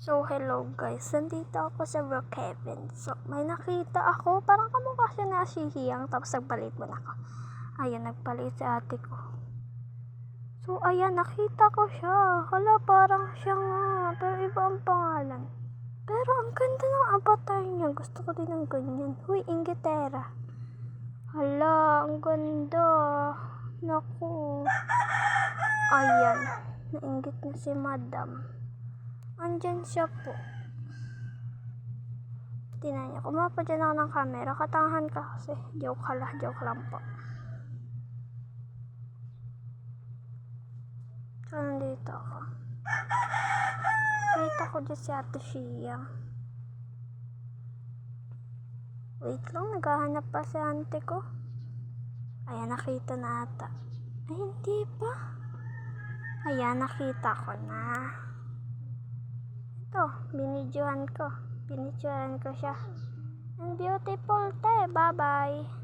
So, hello guys. Nandito ako sa Brookhaven. So, may nakita ako. Parang kamukha siya na si Hiyang. Tapos nagpalit mo na ako. Ayan, nagpalit si ate ko. So, ayan, nakita ko siya. Hala, parang siya nga. Pero iba ang pangalan. Pero ang ganda ng avatar niya. Gusto ko din ng ganyan. Huy, Ingitera. Hala, ang ganda. Naku. Ayan. Nainggit na si Madam. Andyan siya po. Tingnan niyo. Kumapa dyan ako ng camera. Katangahan ka kasi. Joke lang po. So, nandito ako. Nakita ko dyan si Ate Shia. Wait lang. Naghahanap pa si ante ko. Ayan, nakita na ata. Ay, hindi pa. Ayan, nakita ko na. Ito, binidyohan ko. Binidyohan ko siya. And beautiful te. Bye-bye.